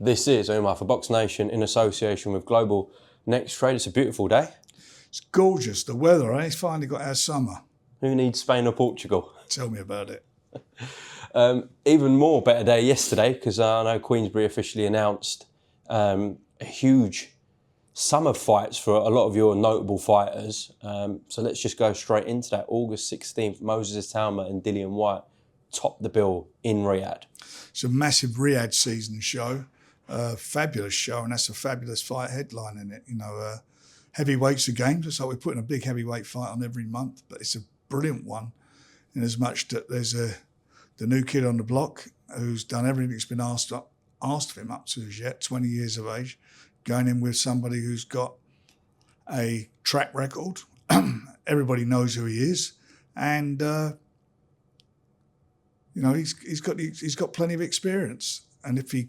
This is Umar for BoxNation in association with Global Next Trade. It's a beautiful day. It's gorgeous. The weather, eh? It's finally got our summer. Who needs Spain or Portugal? Tell me about it. Even more better day yesterday, because I know Queensberry officially announced a huge summer fights for a lot of your notable fighters. So let's just go straight into that. August 16th, Moses Itauma and Dillian Whyte topped the bill in Riyadh. It's a massive Riyadh season show. Fabulous show, and that's a fabulous fight headline in it. You know, heavyweights are games, so we're putting a big heavyweight fight on every month, but it's a brilliant one in as much that there's the new kid on the block who's done everything that's been asked of him up to as yet, 20 years of age, going in with somebody who's got a track record. Everybody knows who he is, and you know he's got plenty of experience. And if he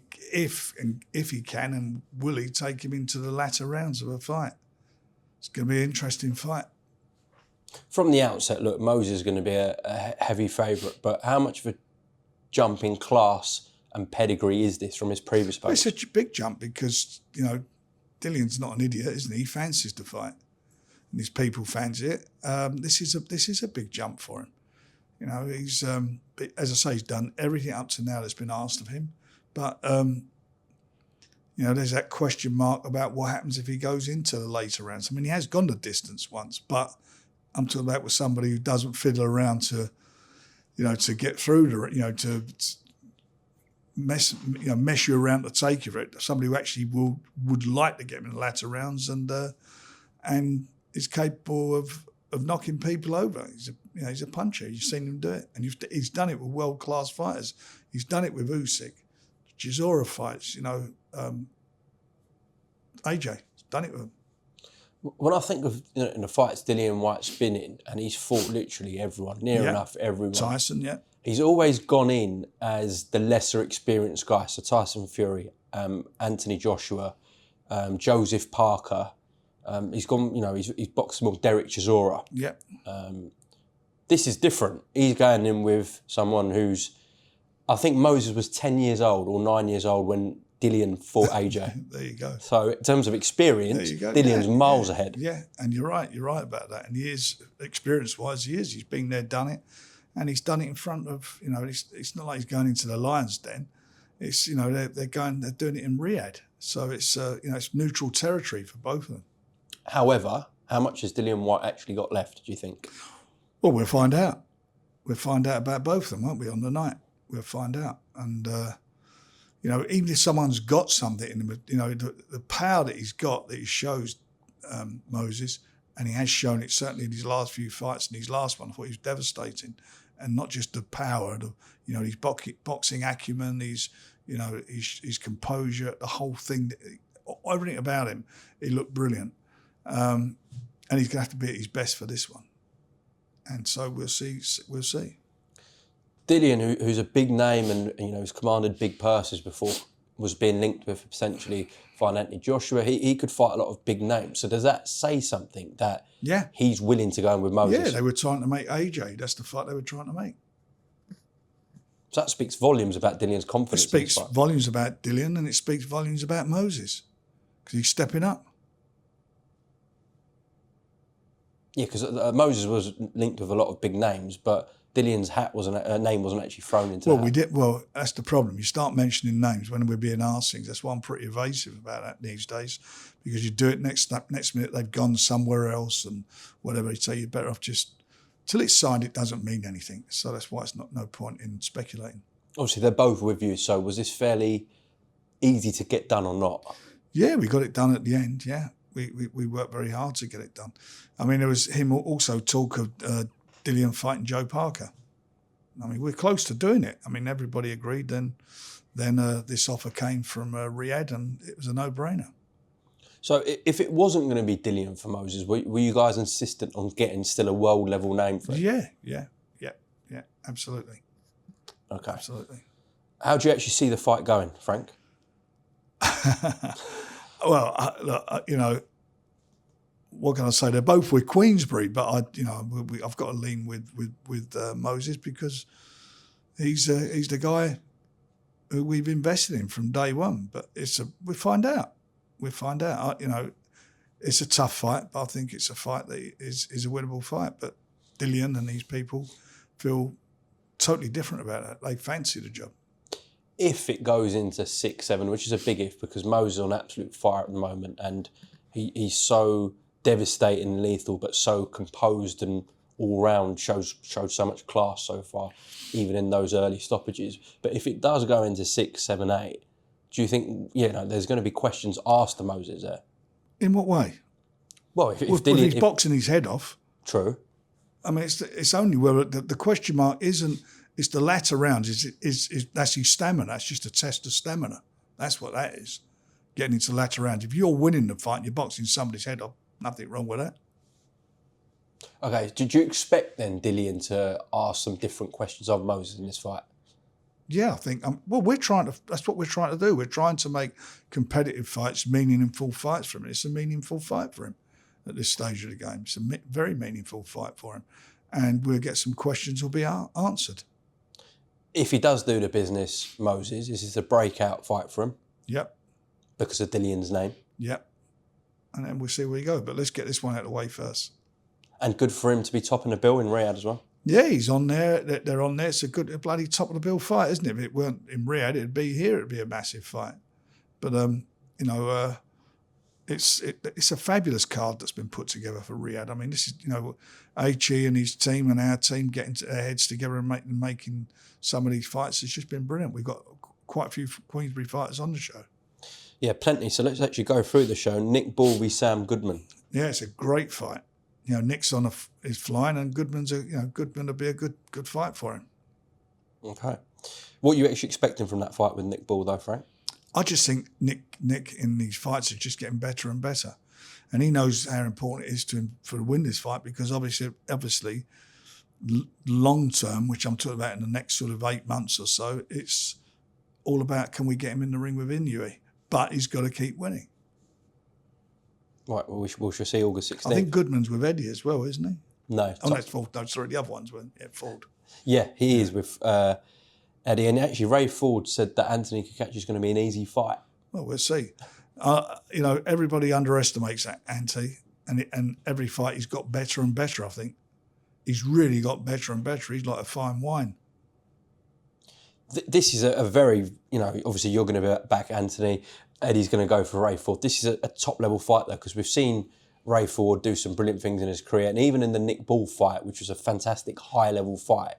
can and will he take him into the latter rounds of a fight, it's going to be an interesting fight. From the outset, look, Moses is going to be a heavy favourite, but how much of a jump in class and pedigree is this from his previous opponents? It's such a big jump because, you know, Dillian's not an idiot, isn't he? He fancies the fight, and his people fancy it. This is a big jump for him. You know, he's as I say, he's done everything up to now that's been asked of him. But, you know, there's that question mark about what happens if he goes into the later rounds. I mean, he has gone the distance once, but I'm talking about with somebody who doesn't fiddle around to, you know, to get through to, you know, to mess you around to take of it. Somebody who actually would like to get him in the latter rounds and is capable of knocking people over. He's a puncher. You've seen him do it, and he's done it with world-class fighters. He's done it with Usyk. Chisora fights, you know, AJ, he's done it with him. When I think of in the fights Dillian Whyte's been in, and he's fought literally everyone, near enough everyone. Tyson, yeah. He's always gone in as the lesser experienced guy. So Tyson Fury, Anthony Joshua, Joseph Parker. He's gone, you know, he's boxed more Derek Chisora. Yeah. This is different. He's going in with someone who's, I think Moses was 10 years old or 9 years old when Dillian fought AJ. There you go. So in terms of experience, Dillian's miles ahead. Yeah, and you're right about that. And he is, experience-wise, he's been there, done it, and he's done it in front of, you know, it's not like he's going into the lion's den. It's, you know, they're doing it in Riyadh. So it's, you know, it's neutral territory for both of them. However, how much has Dillian Whyte actually got left, do you think? Well, we'll find out. We'll find out about both of them, won't we, on the night? We'll find out. And, you know, even if someone's got something in him, you know, the power that he's got, that he shows Moses, and he has shown it certainly in his last few fights, and his last one, I thought he was devastating. And not just the power, you know, his boxing acumen, his composure, the whole thing, everything about him, he looked brilliant. And he's going to have to be at his best for this one. And so we'll see. Dillian, who's a big name and you know has commanded big purses before, was being linked with potentially fighting Anthony Joshua. He could fight a lot of big names. So does that say something that he's willing to go in with Moses? Yeah, they were trying to make AJ. That's the fight they were trying to make. So that speaks volumes about Dillian's confidence. It speaks volumes about Dillian, and it speaks volumes about Moses because he's stepping up. Yeah, because Moses was linked with a lot of big names, but Dillian's name wasn't actually thrown into that. Well, that's the problem. You start mentioning names when we're being asked things. That's why I'm pretty evasive about that these days, because you do it next minute they've gone somewhere else and whatever. So you're better off just till it's signed. It doesn't mean anything. So that's why it's no point in speculating. Obviously, they're both with you. So was this fairly easy to get done or not? Yeah, we got it done at the end. Yeah, we worked very hard to get it done. I mean, there was him also talk of Dillian fighting Joe Parker. I mean, we're close to doing it. I mean, everybody agreed. Then this offer came from Riyadh, and it was a no-brainer. So if it wasn't going to be Dillian for Moses, were you guys insistent on getting still a world-level name for it? Yeah, absolutely. Okay. Absolutely. How do you actually see the fight going, Frank? Well, look, you know, what can I say? They're both with Queensberry, but I've got to lean with Moses because he's the guy who we've invested in from day one. But we find out. It's a tough fight, but I think it's a fight that is a winnable fight. But Dillian and these people feel totally different about it. They fancy the job. If it goes into 6-7, which is a big if, because Moses is on absolute fire at the moment, and he's so devastating, lethal, but so composed and all round showed so much class so far, even in those early stoppages. But if it does go into 6, 7, 8, do you think there's going to be questions asked to Moses there? In what way? Well, if he's boxing his head off. True. I mean, it's only where the question mark isn't. It's the latter rounds. Is that's his stamina. That's just a test of stamina. That's what that is. Getting into the latter rounds. If you're winning the fight and you're boxing somebody's head off, nothing wrong with that. Okay. Did you expect then Dillian to ask some different questions of Moses in this fight? Yeah, I think. That's what we're trying to do. We're trying to make competitive fights meaningful fights for him. It's a meaningful fight for him at this stage of the game. It's a very meaningful fight for him, and we'll get some questions will be answered. If he does do the business, Moses, this is a breakout fight for him. Yep. Because of Dillian's name. Yep. And then we'll see where we go. But let's get this one out of the way first. And good for him to be topping the bill in Riyadh as well. Yeah, he's on there. They're on there. It's a good bloody top of the bill fight, isn't it? If it weren't in Riyadh, it'd be here. It'd be a massive fight. But it's a fabulous card that's been put together for Riyadh. I mean, this is Agit and his team and our team getting their heads together and making some of these fights. It's just been brilliant. We've got quite a few Queensberry fighters on the show. Yeah, plenty. So let's actually go through the show. Nick Ball v Sam Goodman. Yeah, it's a great fight. Nick's is flying, and Goodman will be a good fight for him. Okay. What are you actually expecting from that fight with Nick Ball, though, Frank? I just think Nick in these fights is just getting better and better, and he knows how important it is to win this fight, because obviously, long term, which I'm talking about in the next sort of 8 months or so, it's all about can we get him in the ring with Inoue, but he's got to keep winning. Right, well, we shall see August 16th. I think Goodman's with Eddie as well, isn't he? No. Oh, that's Ford. No, sorry, the other one's with Ford. Yeah, he is with Eddie. And actually, Ray Ford said that Anthony Cacace is going to be an easy fight. Well, we'll see. Everybody underestimates Ante, and every fight he's got better and better, I think. He's really got better and better. He's like a fine wine. This is a very, obviously you're going to back Anthony. Eddie's going to go for Ray Ford. This is a top-level fight, though, because we've seen Ray Ford do some brilliant things in his career, and even in the Nick Ball fight, which was a fantastic high-level fight.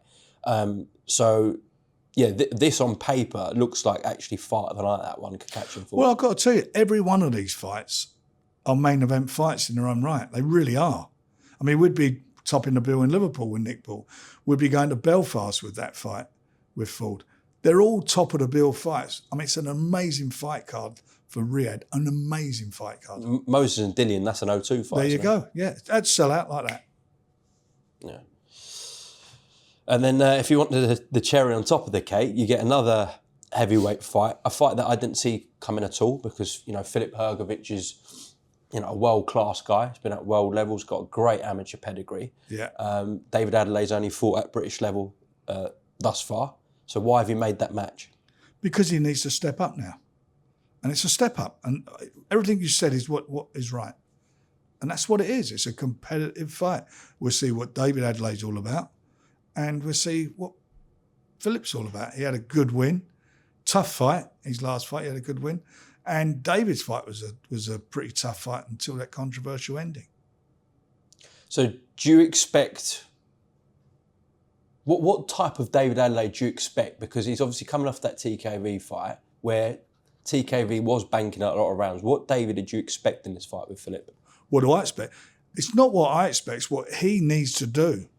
This on paper looks like actually far than I like that one, Cacace-Ford. Well, I've got to tell you, every one of these fights are main event fights in their own right. They really are. I mean, we'd be topping the bill in Liverpool with Nick Ball. We'd be going to Belfast with that fight with Ford. They're all top of the bill fights. I mean, it's an amazing fight card for Riyadh, an amazing fight card. Moses and Dillian, that's an 0-2 fight. There you go. Yeah, that'd sell out like that. Yeah. And then if you want the cherry on top of the cake, you get another heavyweight fight, a fight that I didn't see coming at all, because, Filip Hrgovic is, a world-class guy. He's been at world levels, got a great amateur pedigree. Yeah. David Adeley's only fought at British level thus far. So why have you made that match? Because he needs to step up now. And it's a step up. And everything you said is what is right. And that's what it is. It's a competitive fight. We'll see what David Adeley's all about. And we'll see what Filip's all about. He had a good win. Tough fight. His last fight, he had a good win. And David's fight was a pretty tough fight until that controversial ending. So do you expect... What type of David Adeleye do you expect? Because he's obviously coming off that TKV fight where TKV was banking out a lot of rounds. What David did you expect in this fight with Filip? What do I expect? It's not what I expect, it's what he needs to do.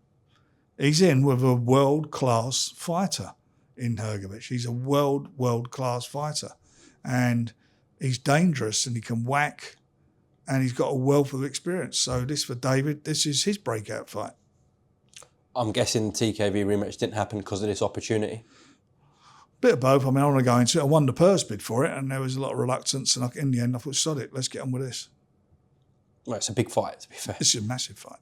He's in with a world-class fighter in Hrgovic. He's a world-class fighter. And he's dangerous and he can whack and he's got a wealth of experience. So this for David, this is his breakout fight. I'm guessing the TKV rematch didn't happen because of this opportunity. Bit of both. I mean, I want to go into it. I won the purse bid for it, and there was a lot of reluctance. And in the end, I thought, sod it, let's get on with this. Well, it's a big fight, to be fair. It's a massive fight.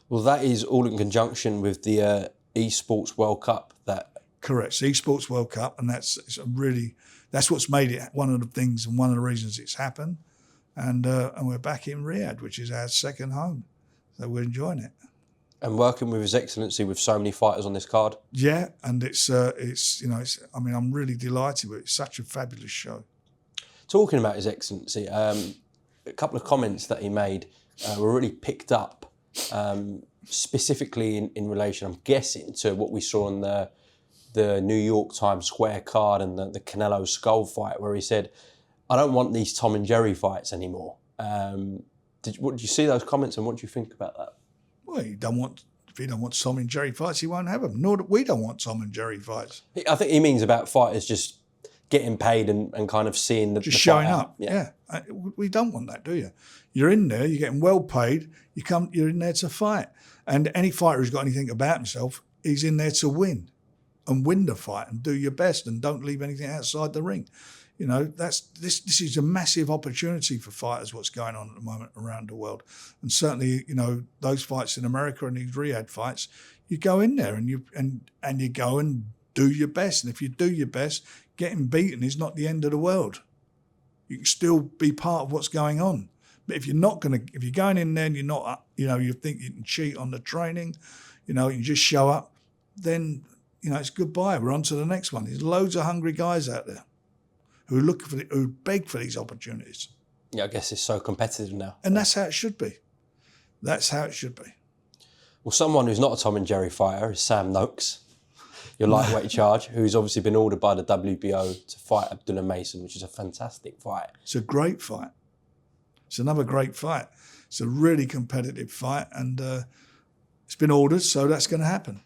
Well, that is all in conjunction with the Esports World Cup that Correct. It's Esports World Cup, and that's what's made it one of the things and one of the reasons it's happened. And we're back in Riyadh, which is our second home, so we're enjoying it. And working with His Excellency with so many fighters on this card. Yeah, and it's I mean, I'm really delighted with it. It's such a fabulous show. Talking about His Excellency, a couple of comments that he made were really picked up, specifically in relation, I'm guessing, to what we saw on the New York Times Square card and the Canelo Skull fight, where he said, "I don't want these Tom and Jerry fights anymore." Did you see those comments, and what do you think about that? Well, if he don't want Tom and Jerry fights, he won't have them. Nor do we don't want Tom and Jerry fights. I think he means about fighters just getting paid and kind of seeing the showing fight up. Yeah. We don't want that, do you? You're in there, you're getting well paid. You're in there to fight, and any fighter who's got anything about himself, he's in there to win, and win the fight, and do your best, and don't leave anything outside the ring. You know, this is a massive opportunity for fighters, what's going on at the moment around the world. And certainly, you know, those fights in America and these Riyadh fights, you go in there and you go and do your best. And if you do your best, getting beaten is not the end of the world. You can still be part of what's going on. But if you're going in there and you're not, you know, you think you can cheat on the training, you know, you just show up, then, you know, it's goodbye. We're on to the next one. There's loads of hungry guys out there who beg for these opportunities. Yeah, I guess it's so competitive now. And that's how it should be. That's how it should be. Well, someone who's not a Tom and Jerry fighter is Sam Noakes, your lightweight charge, who's obviously been ordered by the WBO to fight Itauma-Whyte, which is a fantastic fight. It's a great fight. It's another great fight. It's a really competitive fight, and it's been ordered, so that's going to happen.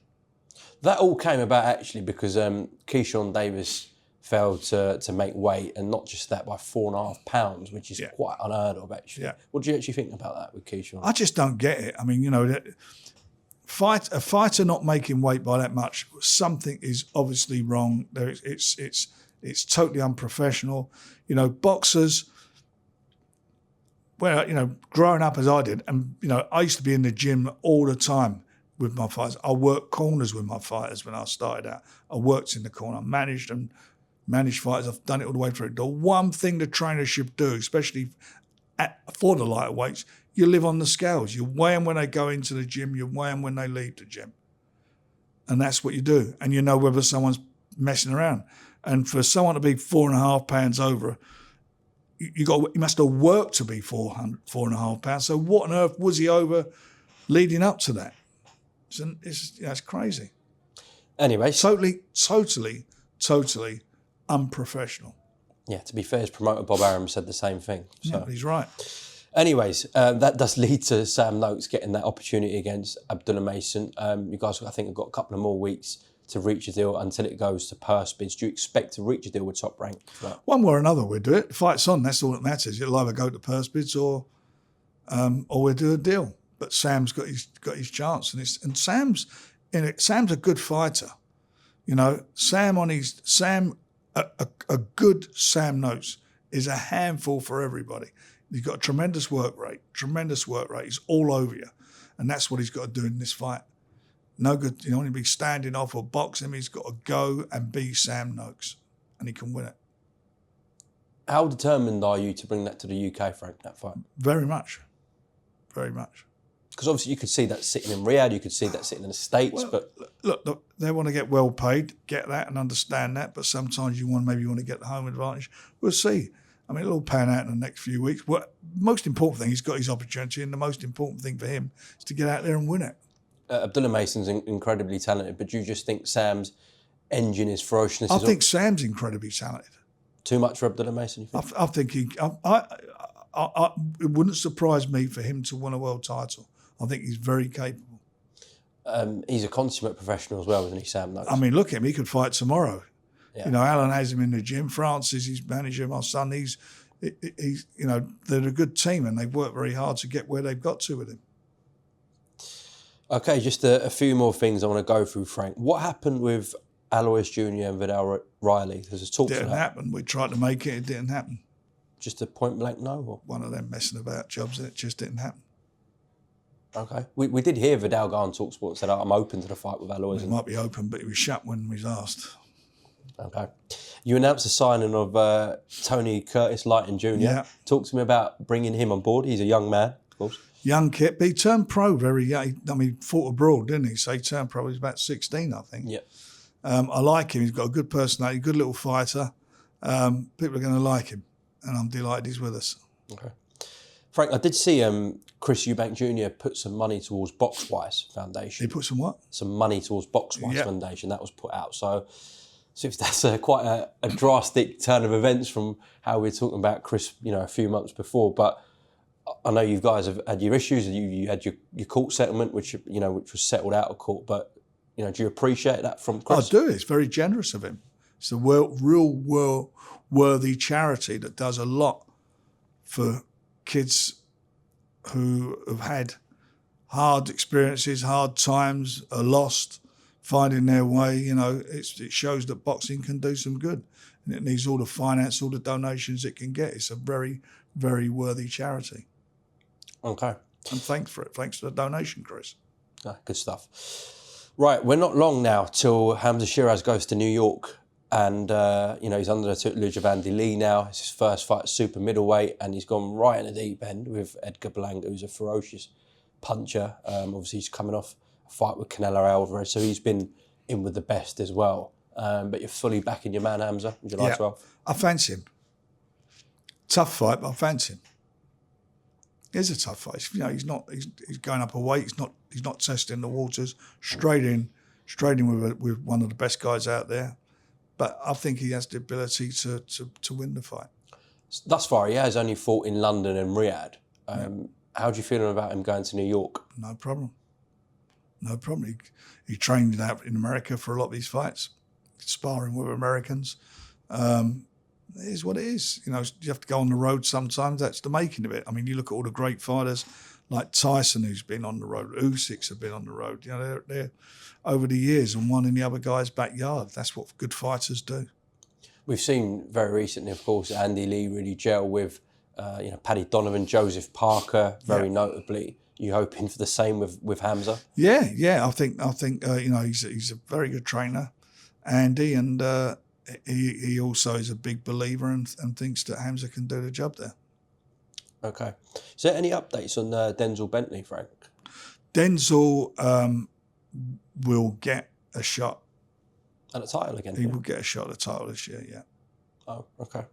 That all came about actually because Keyshawn Davis failed to make weight, and not just that, by 4.5 pounds, which is quite unheard of actually. Yeah. What do you actually think about that with Keyshawn? I just don't get it. I mean, you know, a fighter not making weight by that much, something is obviously wrong. It's totally unprofessional. You know, boxers, well, you know, growing up as I did, and you know, I used to be in the gym all the time with my fighters. I worked corners with my fighters when I started out. I worked in the corner, I managed fighters. I've done it all the way through. The one thing the trainer should do, especially for the lighter weights, you live on the scales. You weigh them when they go into the gym. You weigh them when they leave the gym. And that's what you do. And you know whether someone's messing around. And for someone to be 4.5 pounds over, you must have worked to be 4.5 pounds. So what on earth was he over leading up to that? It's crazy. Anyway. Totally unprofessional. Yeah, to be fair, his promoter Bob Arum said the same thing. So. Yeah, he's right. Anyways, that does lead to Sam Noakes getting that opportunity against Itauma-Whyte. You guys, I think, have got a couple of more weeks to reach a deal until it goes to purse bids. Do you expect to reach a deal with Top Rank? One way or another, we'll do it. The fight's on. That's all that matters. It'll either go to purse bids or we'll do a deal. But Sam's got his chance, and Sam's a good fighter. You know, a good Sam Noakes is a handful for everybody. He's got a tremendous work rate. He's all over you. And that's what he's got to do in this fight. No good, you don't want to be standing off or boxing him. He's got to go and be Sam Noakes, and he can win it. How determined are you to bring that to the UK, Frank, that fight? Very much. Very much. Because obviously you could see that sitting in Riyadh, you could see that sitting in the States, but... Look, they want to get well paid, get that and understand that, but sometimes you want to get the home advantage. We'll see. I mean, it'll all pan out in the next few weeks. Most important thing, he's got his opportunity, and the most important thing for him is to get out there and win it. Itauma-Whyte's incredibly talented, but do you just think Sam's engine is ferociousness? I think Sam's incredibly talented. Too much for Itauma-Whyte, you think? I think it wouldn't surprise me for him to win a world title. I think he's very capable. He's a consummate professional as well, isn't he, Sam Noakes? I mean, look at him. He could fight tomorrow. Yeah. You know, Alan has him in the gym. France is his manager. My son, he's you know, they're a good team, and they've worked very hard to get where they've got to with him. Okay, just a few more things I want to go through, Frank. What happened with Aloys Jr. and Vidal Riley? There's talks Didn't happen. We tried to make it. It didn't happen. Just a point blank no? Or? One of them messing about jobs, and it just didn't happen. Okay. We did hear Vidal go on TalkSport and said, I'm open to the fight with Aloys. It might be open, but he was shut when we was asked. Okay. You announced the signing of Tony Curtis Lighton Jr. Yeah. Talk to me about bringing him on board. He's a young man, of course. Young kid, but he turned pro very young. I mean, fought abroad, didn't he? So he turned pro. He was about 16, I think. Yeah. I like him. He's got a good personality, good little fighter. People are going to like him, and I'm delighted he's with us. Okay. Frank, I did see Chris Eubank Jr. put some money towards BoxWise Foundation. He put some what? Some money towards BoxWise Yeah. Foundation. That was put out. So if that's quite a drastic turn of events from how we were talking about Chris, a few months before. But I know you guys have had your issues. You had your court settlement, which was settled out of court. But do you appreciate that from Chris? I do. It's very generous of him. It's a real worthy charity that does a lot for kids who have had hard experiences, hard times, are lost, finding their way. It shows that boxing can do some good, and it needs all the finance, all the donations it can get. It's a very, very worthy charity. Okay. And thanks for it. Thanks for the donation, Chris. Good stuff. Right, we're not long now till Hrgovic-Adeleye goes to New York. And, he's under the tutelage of Adeleye now. It's his first fight, super middleweight, and he's gone right in the deep end with Edgar Berlanga, who's a ferocious puncher. Obviously, he's coming off a fight with Canelo Alvarez, so he's been in with the best as well. But you're fully backing your man, Hamza, in July 12th. I fancy him. Tough fight, but I fancy him. It's a tough fight. He's going up a weight. He's not testing the waters. Straight in with one of the best guys out there. But I think he has the ability to win the fight. Thus far, he has only fought in London and Riyadh. How do you feel about him going to New York? No problem. He trained out in America for a lot of these fights, sparring with Americans. It is what it is. You have to go on the road sometimes. That's the making of it. I mean, you look at all the great fighters like Tyson, who's been on the road. Usyk have been on the road. They're over the years and won in the other guy's backyard. That's what good fighters do. We've seen very recently, of course, Adeleye really gel with, Paddy Donovan, Joseph Parker, very notably. You hoping for the same with Hamza? Yeah. I think he's a very good trainer, Andy, and he also is a big believer and thinks that Hamza can do the job there. Okay. Is there any updates on Denzel Bentley, Frank? Denzel will get a shot at the title again. He will get a shot at the title this year. Yeah. Oh, okay.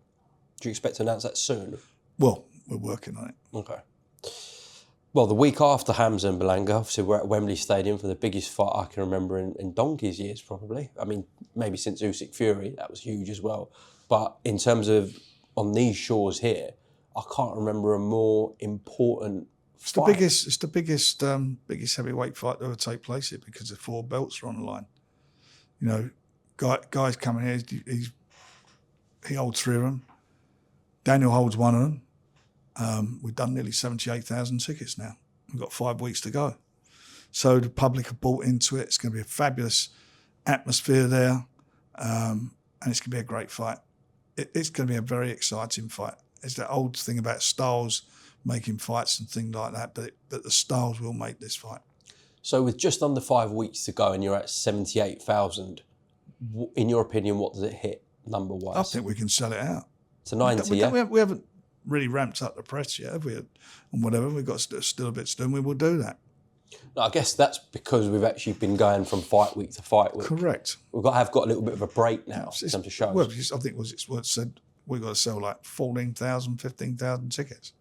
Do you expect to announce that soon? Well, we're working on it. Okay. Well, the week after Hamza and Berlanga, obviously we're at Wembley Stadium for the biggest fight I can remember in donkey's years, probably. I mean, maybe since Usyk Fury, that was huge as well. But in terms of on these shores here, I can't remember a more important fight. It's the biggest heavyweight fight that ever take place here because the 4 belts are on the line. Guys coming here, he holds 3 of them. Daniel holds 1 of them. We've done nearly 78,000 tickets now. We've got 5 weeks to go. So the public have bought into it. It's going to be a fabulous atmosphere there. And it's going to be a great fight. It's going to be a very exciting fight. It's that old thing about styles making fights and things like that, but the styles will make this fight. So with just under 5 weeks to go and you're at 78,000, in your opinion, what does it hit number-wise? I think we can sell it out. To 90, we haven't really ramped up the press yet, have we? And whatever, we've got still a bit to do, and we will do that. I guess that's because we've actually been going from fight week to fight week. Correct. We've got a little bit of a break now in terms of shows. Well, I think it's what it said, we've got to sell like 14,000, 15,000 tickets.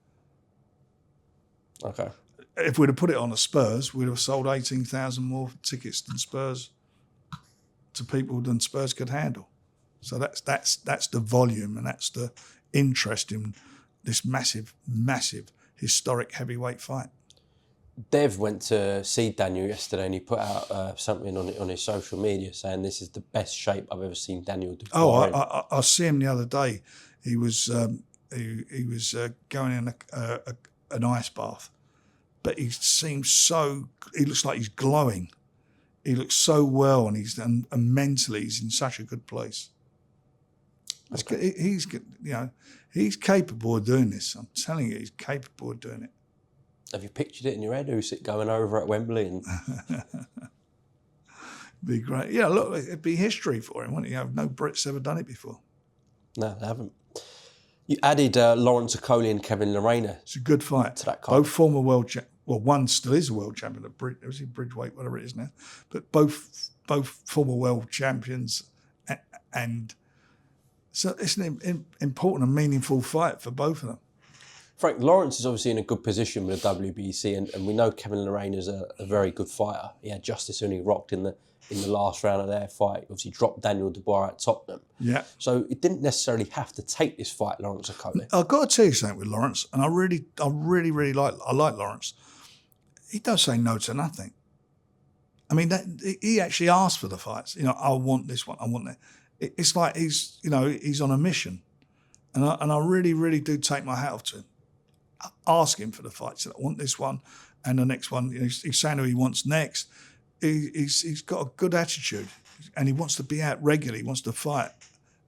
Okay. If we'd have put it on the Spurs, we'd have sold 18,000 more tickets than Spurs to people than Spurs could handle. So that's the volume and that's the interest in this massive, historic heavyweight fight. Dev went to see Daniel yesterday and he put out something on his social media saying this is the best shape I've ever seen Daniel do. Oh, I see him the other day. He was going in an ice bath, but he seems he looks like he's glowing. He looks so well, and mentally he's in such a good place. Okay. He's capable of doing this. I'm telling you, he's capable of doing it. Have you pictured it in your head, Usyk going over at Wembley? And Be great. Yeah, look, it'd be history for him, wouldn't it? No Brits ever done it before. No, they haven't. You added Lawrence Okolie and Lerena. It's a good fight. To that card. Both former world champions. Well, one still is a world champion at Bridgeweight, whatever it is now. But both former world champions, and so it's an important and meaningful fight for both of them. Frank, Lawrence is obviously in a good position with the WBC, and we know Lerena is a very good fighter. He had Justice Uni rocked in the last round of their fight. Obviously dropped Daniel Dubois at Tottenham. Yeah. So it didn't necessarily have to take this fight, Lawrence Okolie. I've got to tell you something with Lawrence, and I really like Lawrence. He does say no to nothing. I mean, he actually asked for the fights. I want this one, I want that. It's like he's on a mission, and I really, really do take my hat off to him. Ask him for the fights. I want this one and the next one. He's saying who he wants next. He's got a good attitude, and he wants to be out regularly. He wants to fight.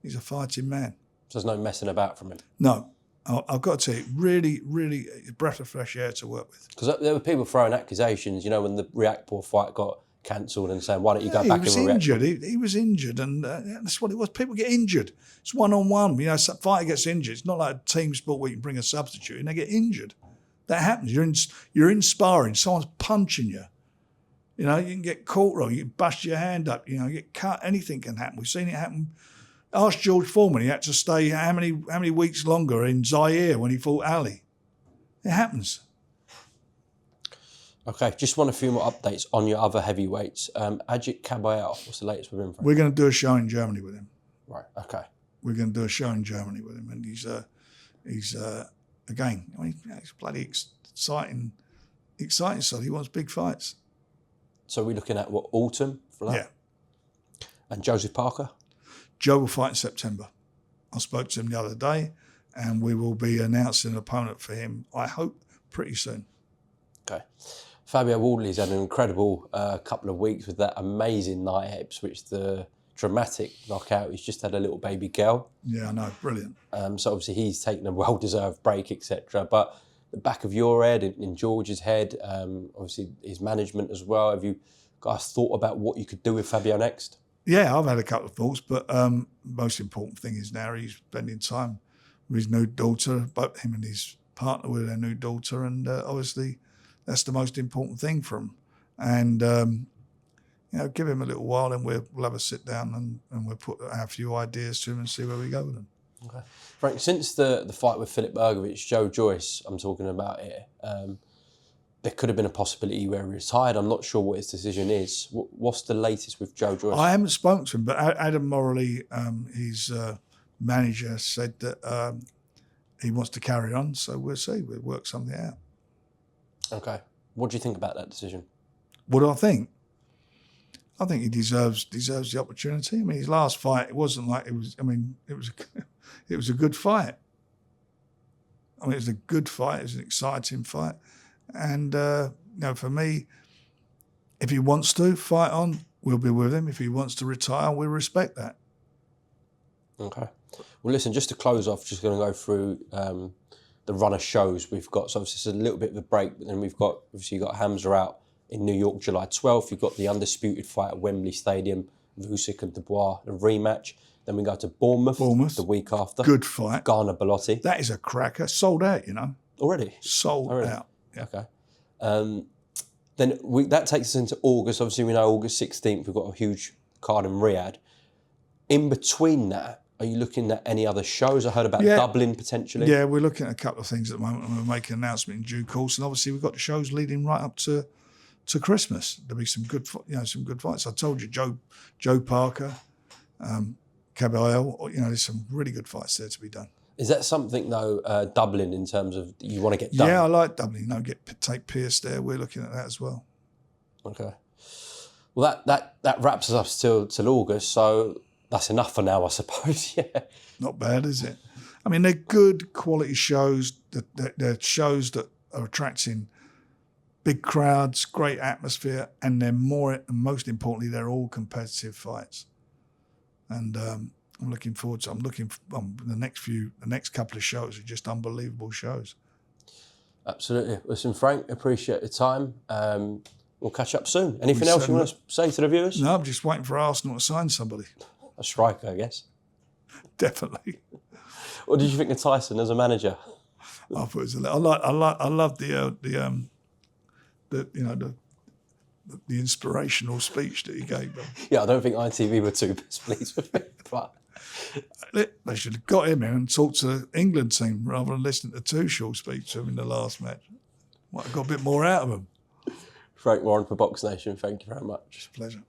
He's a fighting man. So there's no messing about from him? No. I've got to tell you, really, really a breath of fresh air to work with. Because there were people throwing accusations, when the Riyadh fight got cancelled and saying, why don't you go back and injured. He was injured, and that's what it was. People get injured. It's one-on-one. Some fighter gets injured. It's not like a team sport where you can bring a substitute and they get injured. That happens. You're in sparring. Someone's punching you. You can get caught wrong. You can bust your hand up. You get cut. Anything can happen. We've seen it happen. Ask George Foreman. He had to stay how many weeks longer in Zaire when he fought Ali. It happens. Okay, just want a few more updates on your other heavyweights. Agit Kabayel, what's the latest with him? We're going to do a show in Germany with him. Right. Okay. We're going to do a show in Germany with him, and he's again. He's bloody exciting. So he wants big fights. So we're looking at what, autumn for that? Yeah. And Joseph Parker? Joe will fight in September. I spoke to him the other day, and we will be announcing an opponent for him, I hope, pretty soon. Okay. Fabio Wardley's had an incredible couple of weeks with that amazing night at Ipswich, the dramatic knockout. He's just had a little baby girl. Yeah, I know, brilliant. So obviously he's taken a well-deserved break, etc. But the back of your head, in George's head, obviously his management as well. Have you guys thought about what you could do with Fabio next? Yeah, I've had a couple of thoughts, but most important thing is now he's spending time with his new daughter, both him and his partner with their new daughter, and obviously that's the most important thing for him. And give him a little while, and we'll have a sit down and we'll put a few ideas to him and see where we go with them. Okay. Frank, since the fight with Filip Hrgovic, Joe Joyce, I'm talking about here, there could have been a possibility where he retired. I'm not sure what his decision is. What's the latest with Joe Joyce? I haven't spoken to him, but Adam Morley, his manager, said that he wants to carry on. So we'll see. We'll work something out. Okay. What do you think about that decision? What do I think? I think he deserves the opportunity. I mean, his last fight, it wasn't like it was. I mean, it was a good fight. I mean, it was a good fight. It was an exciting fight. And, for me, if he wants to fight on, we'll be with him. If he wants to retire, we'll respect that. Okay. Well, listen, just to close off, just going to go through the run of shows we've got. So obviously it's a little bit of a break, but then you've got Hamza out in New York, July 12th. You've got the undisputed fight at Wembley Stadium with Usyk and Dubois, a rematch. Then we go to Bournemouth the week after. Good fight. Ghana Belotti. That is a cracker. Sold out, Already? Sold out. Yeah. Okay. Then that takes us into August. Obviously, we know August 16th, we've got a huge card in Riyadh. In between that, are you looking at any other shows? I heard about Dublin potentially. Yeah, we're looking at a couple of things at the moment, and we'll make an announcement in due course. And obviously, we've got the shows leading right up to Christmas. There'll be some good fights. I told you, Joe Parker, Kabayel. There's some really good fights there to be done. Is that something though, Dublin, in terms of you want to get done? Yeah, I like Dublin. Take Pierce there. We're looking at that as well. Okay. Well, that wraps us up till August. So that's enough for now, I suppose. Yeah. Not bad, is it? I mean, they're good quality shows. They're shows that are attracting big crowds, great atmosphere, and most importantly, they're all competitive fights. And I'm looking forward to. The next couple of shows are just unbelievable shows. Absolutely. Listen, Frank, appreciate your time. We'll catch up soon. Anything else you want to say to the viewers? No, I'm just waiting for Arsenal to sign somebody. A striker, I guess. Definitely. What did you think of Tyson as a manager? I thought it was I love the inspirational speech that he gave them. Yeah, I don't think ITV were too best pleased with it, but They should have got him in and talked to the England team rather than listening to Tuchel speak to him in the last match. Might have got a bit more out of him. Frank Warren for BoxNation, thank you very much. It's a pleasure.